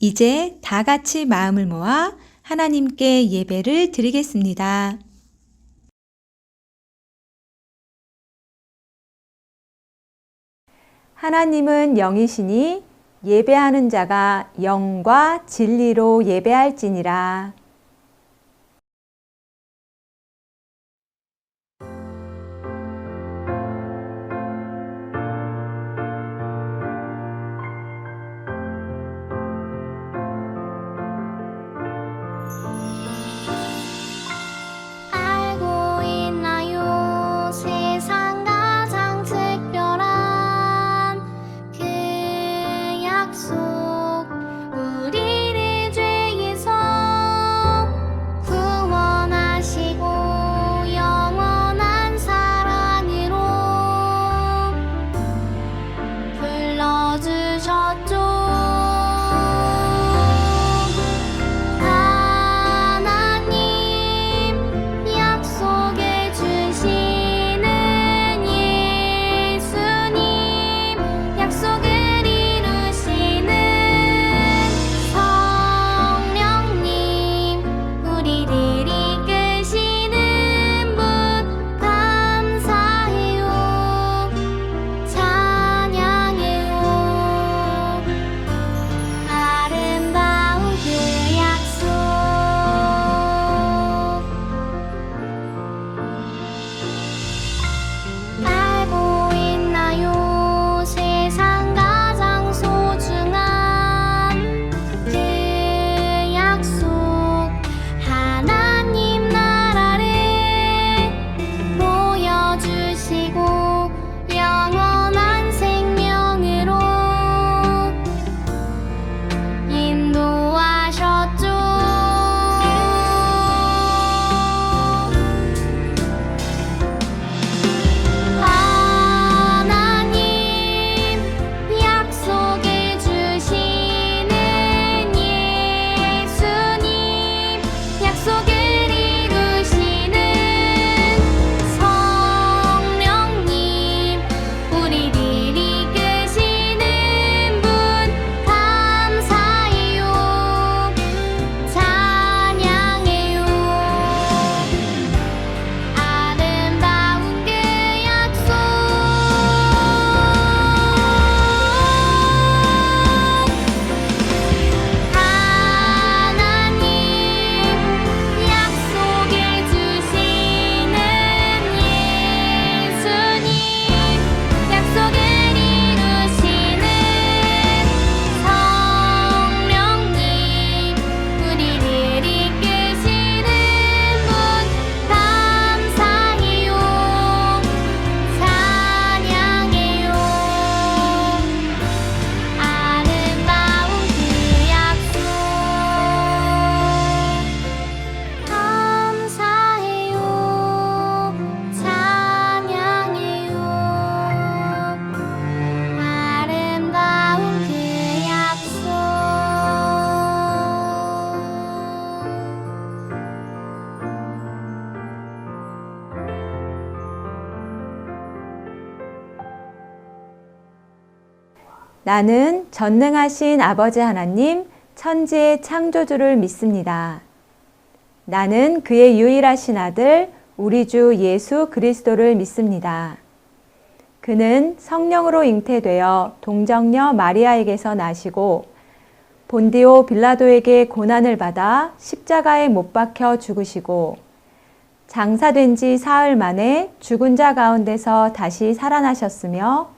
이제 다 같이 마음을 모아 하나님께 예배를 드리겠습니다. 하나님은 영이시니 예배하는 자가 영과 진리로 예배할지니라. 알고 있나요? 세상 가장 특별한 그 약속, 우리를 죄에서 구원하시고 영원한 사랑으로 불러주셨죠. 나는 전능하신 아버지 하나님, 천지의 창조주를 믿습니다. 나는 그의 유일하신 아들, 우리 주 예수 그리스도를 믿습니다. 그는 성령으로 잉태되어 동정녀 마리아에게서 나시고 본디오 빌라도에게 고난을 받아 십자가에 못 박혀 죽으시고 장사된 지 사흘 만에 죽은 자 가운데서 다시 살아나셨으며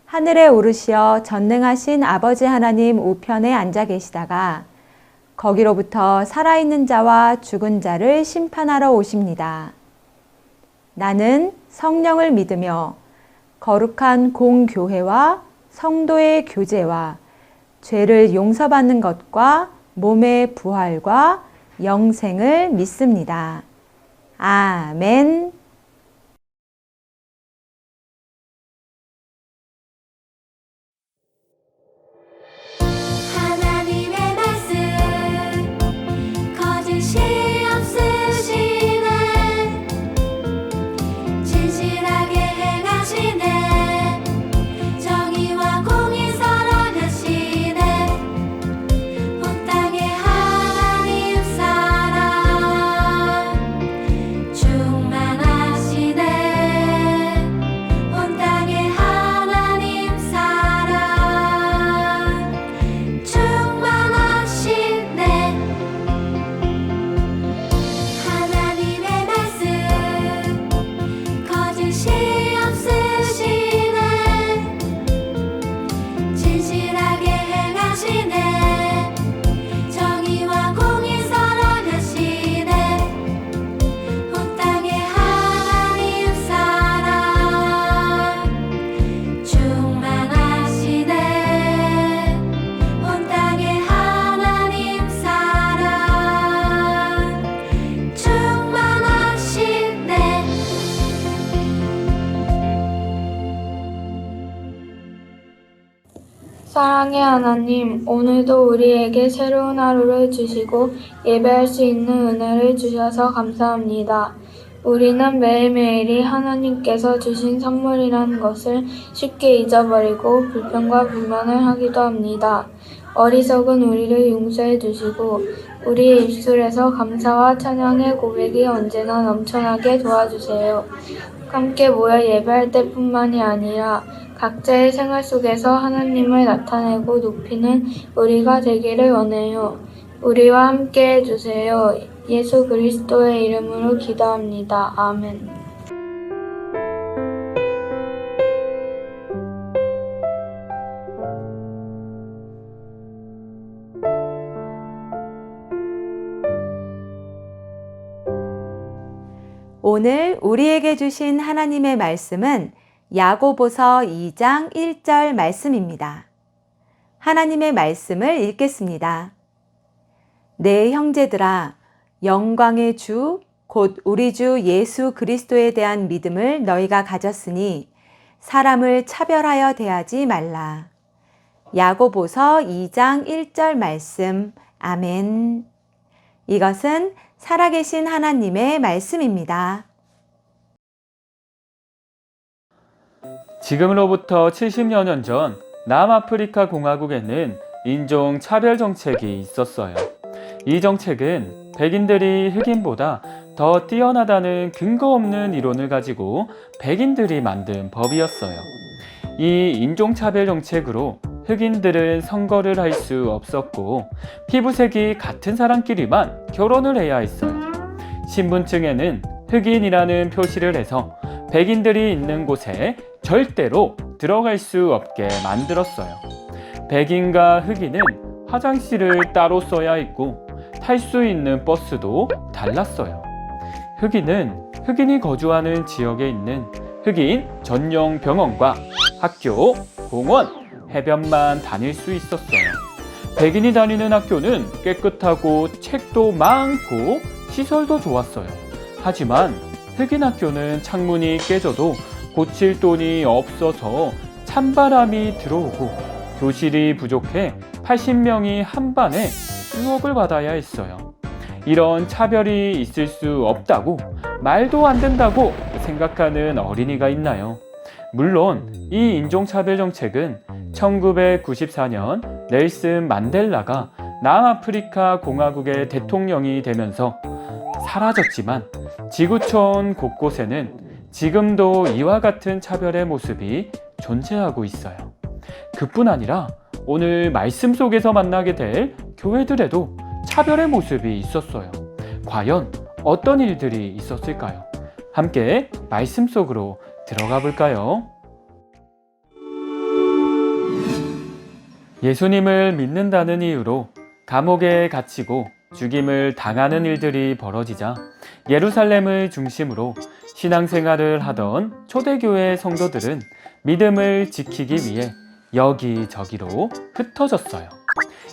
하늘에 오르시어 전능하신 아버지 하나님 우편에 앉아 계시다가 거기로부터 살아있는 자와 죽은 자를 심판하러 오십니다. 나는 성령을 믿으며 거룩한 공교회와 성도의 교제와 죄를 용서받는 것과 몸의 부활과 영생을 믿습니다. 아멘. 사랑의 하나님, 오늘도 우리에게 새로운 하루를 주시고 예배할 수 있는 은혜를 주셔서 감사합니다. 우리는 매일매일이 하나님께서 주신 선물이라는 것을 쉽게 잊어버리고 불평과 불만을 하기도 합니다. 어리석은 우리를 용서해 주시고 우리의 입술에서 감사와 찬양의 고백이 언제나 넘쳐나게 도와주세요. 함께 모여 예배할 때뿐만이 아니라 각자의 생활 속에서 하나님을 나타내고 높이는 우리가 되기를 원해요. 우리와 함께 해주세요. 예수 그리스도의 이름으로 기도합니다. 아멘. 오늘 우리에게 주신 하나님의 말씀은 야고보서 2장 1절 말씀입니다. 하나님의 말씀을 읽겠습니다. 내 형제들아, 영광의 주, 곧 우리 주 예수 그리스도에 대한 믿음을 너희가 가졌으니 사람을 차별하여 대하지 말라. 야고보서 2장 1절 말씀. 아멘. 이것은 살아계신 하나님의 말씀입니다. 지금으로부터 70여 년 전 남아프리카 공화국에는 인종 차별 정책이 있었어요. 이 정책은 백인들이 흑인보다 더 뛰어나다는 근거 없는 이론을 가지고 백인들이 만든 법이었어요. 이 인종차별 정책으로 흑인들은 선거를 할 수 없었고 피부색이 같은 사람끼리만 결혼을 해야 했어요. 신분증에는 흑인이라는 표시를 해서 백인들이 있는 곳에 절대로 들어갈 수 없게 만들었어요. 백인과 흑인은 화장실을 따로 써야 했고 탈 수 있는 버스도 달랐어요. 흑인은 흑인이 거주하는 지역에 있는 흑인 전용 병원과 학교, 공원, 해변만 다닐 수 있었어요. 백인이 다니는 학교는 깨끗하고 책도 많고 시설도 좋았어요. 하지만 흑인 학교는 창문이 깨져도 고칠 돈이 없어서 찬바람이 들어오고 교실이 부족해 80명이 한 반에 수업을 받아야 했어요. 이런 차별이 있을 수 없다고, 말도 안 된다고 생각하는 어린이가 있나요? 물론 이 인종차별 정책은 1994년 넬슨 만델라가 남아프리카 공화국의 대통령이 되면서 사라졌지만 지구촌 곳곳에는 지금도 이와 같은 차별의 모습이 존재하고 있어요. 그뿐 아니라 오늘 말씀 속에서 만나게 될 교회들에도 차별의 모습이 있었어요. 과연 어떤 일들이 있었을까요? 함께 말씀 속으로 들어가 볼까요? 예수님을 믿는다는 이유로 감옥에 갇히고 죽임을 당하는 일들이 벌어지자 예루살렘을 중심으로 신앙생활을 하던 초대교회 성도들은 믿음을 지키기 위해 여기저기로 흩어졌어요.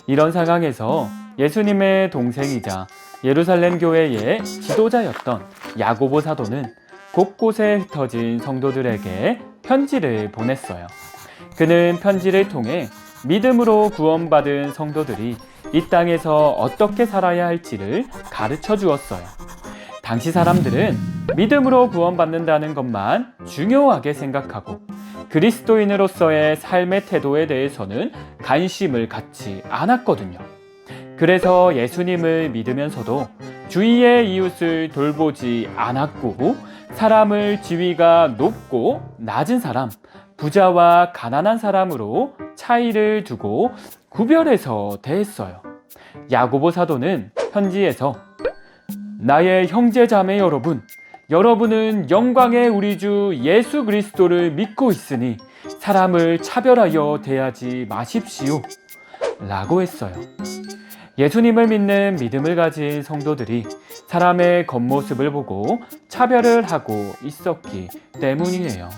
이런 상황에서 예수님의 동생이자 예루살렘 교회의 지도자였던 야고보 사도는 곳곳에 흩어진 성도들에게 편지를 보냈어요. 그는 편지를 통해 믿음으로 구원받은 성도들이 이 땅에서 어떻게 살아야 할지를 가르쳐 주었어요. 당시 사람들은 믿음으로 구원받는다는 것만 중요하게 생각하고 그리스도인으로서의 삶의 태도에 대해서는 관심을 갖지 않았거든요. 그래서 예수님을 믿으면서도 주위의 이웃을 돌보지 않았고 사람을 지위가 높고 낮은 사람, 부자와 가난한 사람으로 차이를 두고 구별해서 대했어요. 야고보 사도는 편지에서 나의 형제 자매 여러분, 여러분은 영광의 우리 주 예수 그리스도를 믿고 있으니 사람을 차별하여 대하지 마십시오 라고 했어요. 예수님을 믿는 믿음을 가진 성도들이 사람의 겉모습을 보고 차별을 하고 있었기 때문이에요.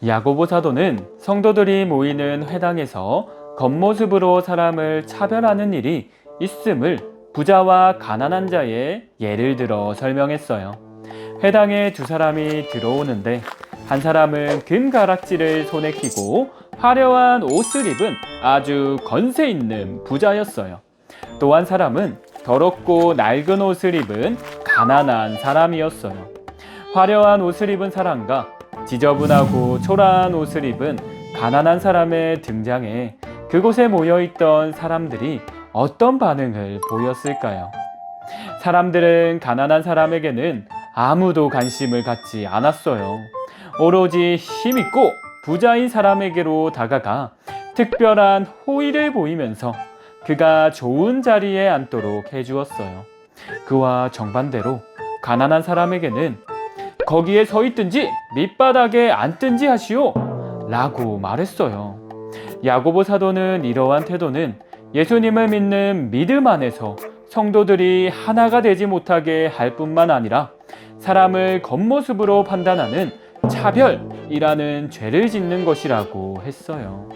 야고보 사도는 성도들이 모이는 회당에서 겉모습으로 사람을 차별하는 일이 있음을 부자와 가난한 자의 예를 들어 설명했어요. 회당에 두 사람이 들어오는데 한 사람은 금 가락지를 손에 끼고 화려한 옷을 입은 아주 건세 있는 부자였어요. 또 한 사람은 더럽고 낡은 옷을 입은 가난한 사람이었어요. 화려한 옷을 입은 사람과 지저분하고 초라한 옷을 입은 가난한 사람의 등장에 그곳에 모여있던 사람들이 어떤 반응을 보였을까요? 사람들은 가난한 사람에게는 아무도 관심을 갖지 않았어요. 오로지 힘있고 부자인 사람에게로 다가가 특별한 호의를 보이면서 그가 좋은 자리에 앉도록 해주었어요. 그와 정반대로 가난한 사람에게는 거기에 서 있든지 밑바닥에 앉든지 하시오 라고 말했어요. 야고보 사도는 이러한 태도는 예수님을 믿는 믿음 안에서 성도들이 하나가 되지 못하게 할 뿐만 아니라 사람을 겉모습으로 판단하는 차별이라는 죄를 짓는 것이라고 했어요.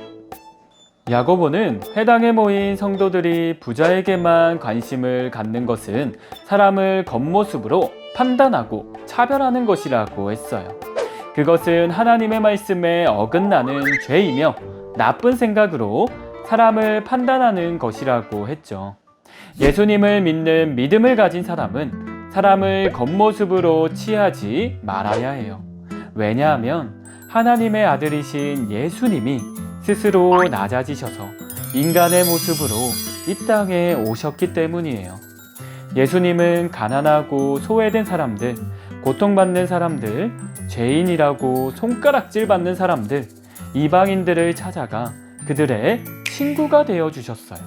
야고보는 회당에 모인 성도들이 부자에게만 관심을 갖는 것은 사람을 겉모습으로 판단하고 차별하는 것이라고 했어요. 그것은 하나님의 말씀에 어긋나는 죄이며 나쁜 생각으로 사람을 판단하는 것이라고 했죠. 예수님을 믿는 믿음을 가진 사람은 사람을 겉모습으로 취하지 말아야 해요. 왜냐하면 하나님의 아들이신 예수님이 스스로 낮아지셔서 인간의 모습으로 이 땅에 오셨기 때문이에요. 예수님은 가난하고 소외된 사람들, 고통받는 사람들, 죄인이라고 손가락질 받는 사람들, 이방인들을 찾아가 그들의 친구가 되어 주셨어요.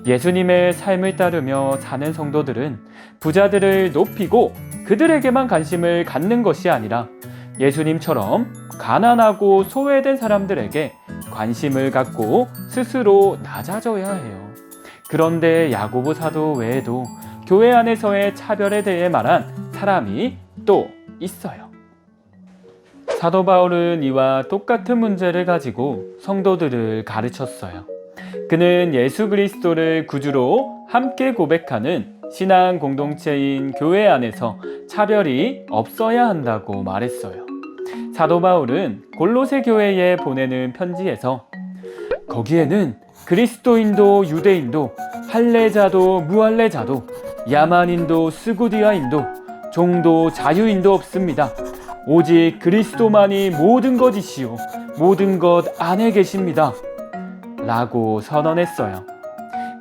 예수님의 삶을 따르며 사는 성도들은 부자들을 높이고 그들에게만 관심을 갖는 것이 아니라 예수님처럼 가난하고 소외된 사람들에게 관심을 갖고 스스로 낮아져야 해요. 그런데 야고보 사도 외에도 교회 안에서의 차별에 대해 말한 사람이 또 있어요. 사도 바울은 이와 똑같은 문제를 가지고 성도들을 가르쳤어요. 그는 예수 그리스도를 구주로 함께 고백하는 신앙 공동체인 교회 안에서 차별이 없어야 한다고 말했어요. 사도 바울은 골로새 교회에 보내는 편지에서 거기에는 그리스도인도 유대인도 할례자도 무할례자도 야만인도 스구디아인도 종도 자유인도 없습니다. 오직 그리스도만이 모든 것이시요 모든 것 안에 계십니다 라고 선언했어요.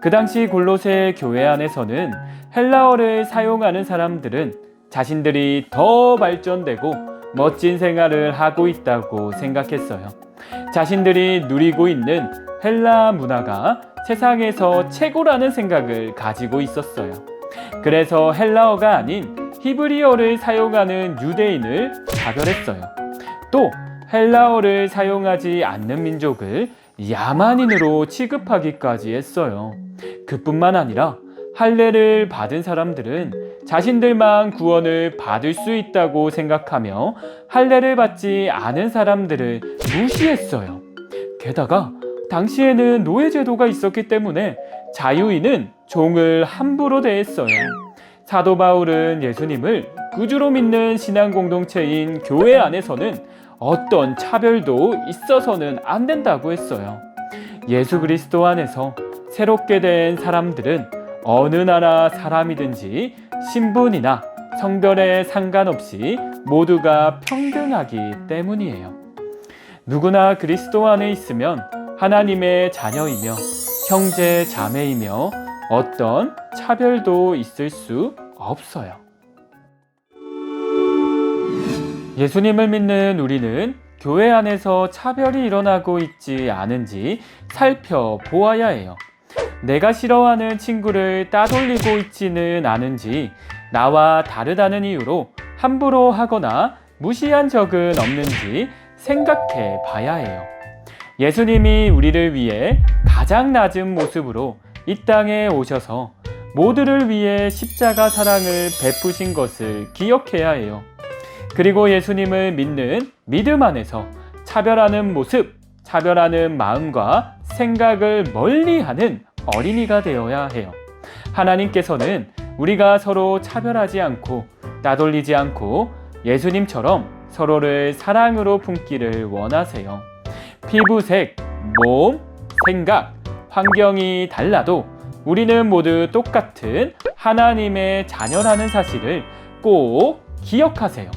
그 당시 골로새 교회 안에서는 헬라어를 사용하는 사람들은 자신들이 더 발전되고 멋진 생활을 하고 있다고 생각했어요. 자신들이 누리고 있는 헬라 문화가 세상에서 최고라는 생각을 가지고 있었어요. 그래서 헬라어가 아닌 히브리어를 사용하는 유대인을 차별했어요. 또 헬라어를 사용하지 않는 민족을 야만인으로 취급하기까지 했어요. 그뿐만 아니라 할례를 받은 사람들은 자신들만 구원을 받을 수 있다고 생각하며 할례를 받지 않은 사람들을 무시했어요. 게다가 당시에는 노예제도가 있었기 때문에 자유인은 종을 함부로 대했어요. 사도 바울은 예수님을 구주로 믿는 신앙 공동체인 교회 안에서는 어떤 차별도 있어서는 안 된다고 했어요. 예수 그리스도 안에서 새롭게 된 사람들은 어느 나라 사람이든지 신분이나 성별에 상관없이 모두가 평등하기 때문이에요. 누구나 그리스도 안에 있으면 하나님의 자녀이며 형제 자매이며 어떤 차별도 있을 수 없어요. 예수님을 믿는 우리는 교회 안에서 차별이 일어나고 있지 않은지 살펴보아야 해요. 내가 싫어하는 친구를 따돌리고 있지는 않은지, 나와 다르다는 이유로 함부로 하거나 무시한 적은 없는지 생각해 봐야 해요. 예수님이 우리를 위해 가장 낮은 모습으로 이 땅에 오셔서 모두를 위해 십자가 사랑을 베푸신 것을 기억해야 해요. 그리고 예수님을 믿는 믿음 안에서 차별하는 모습, 차별하는 마음과 생각을 멀리하는 어린이가 되어야 해요. 하나님께서는 우리가 서로 차별하지 않고 따돌리지 않고 예수님처럼 서로를 사랑으로 품기를 원하세요. 피부색, 몸, 생각, 환경이 달라도 우리는 모두 똑같은 하나님의 자녀라는 사실을 꼭 기억하세요.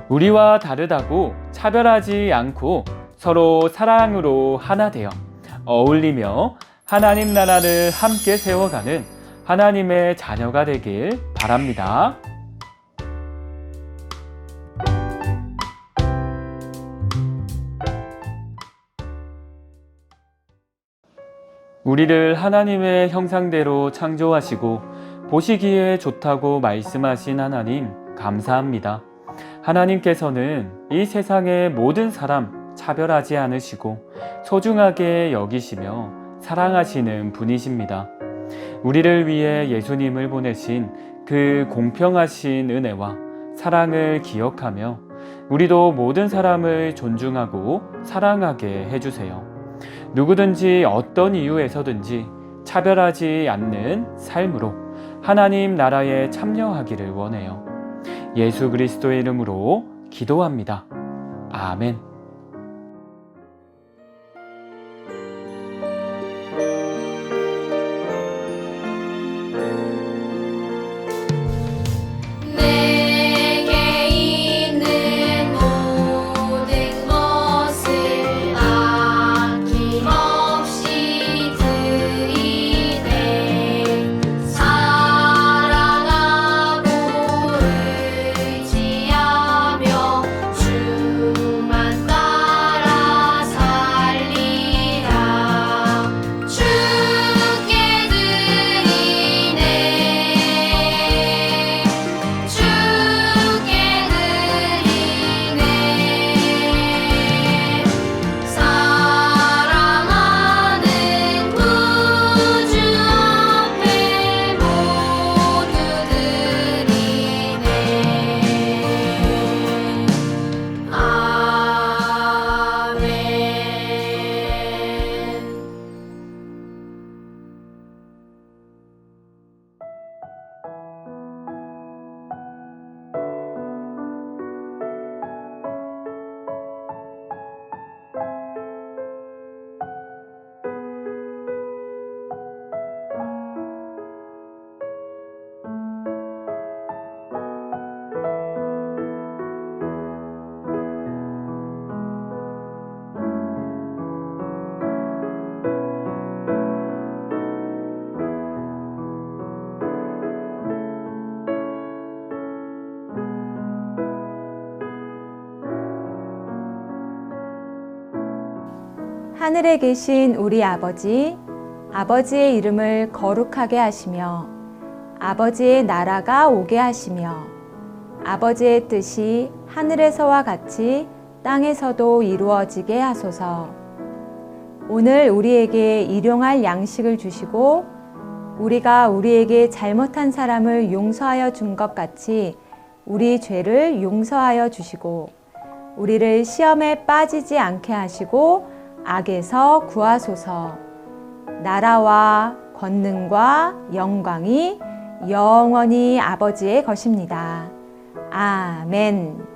우리와 다르다고 차별하지 않고 서로 사랑으로 하나 되어 어울리며 하나님 나라를 함께 세워가는 하나님의 자녀가 되길 바랍니다. 우리를 하나님의 형상대로 창조하시고 보시기에 좋다고 말씀하신 하나님 감사합니다. 하나님께서는 이 세상의 모든 사람 차별하지 않으시고 소중하게 여기시며 사랑하시는 분이십니다. 우리를 위해 예수님을 보내신 그 공평하신 은혜와 사랑을 기억하며 우리도 모든 사람을 존중하고 사랑하게 해주세요. 누구든지 어떤 이유에서든지 차별하지 않는 삶으로 하나님 나라에 참여하기를 원해요. 예수 그리스도의 이름으로 기도합니다. 아멘. 내게 있는 모든 것을 아낌없이 드리네. 사랑하고 의지하며 주만 따라 살리라. 주께 드리네. 주께 드리네. 사랑하는 구주 앞에 모두 드리네. 아멘. 하늘에 계신 우리 아버지, 아버지의 이름을 거룩하게 하시며 아버지의 나라가 오게 하시며 아버지의 뜻이 하늘에서와 같이 땅에서도 이루어지게 하소서. 오늘 우리에게 일용할 양식을 주시고 우리가 우리에게 잘못한 사람을 용서하여 준 것 같이 우리 죄를 용서하여 주시고 우리를 시험에 빠지지 않게 하시고 악에서 구하소서. 나라와 권능과 영광이 영원히 아버지의 것입니다. 아멘.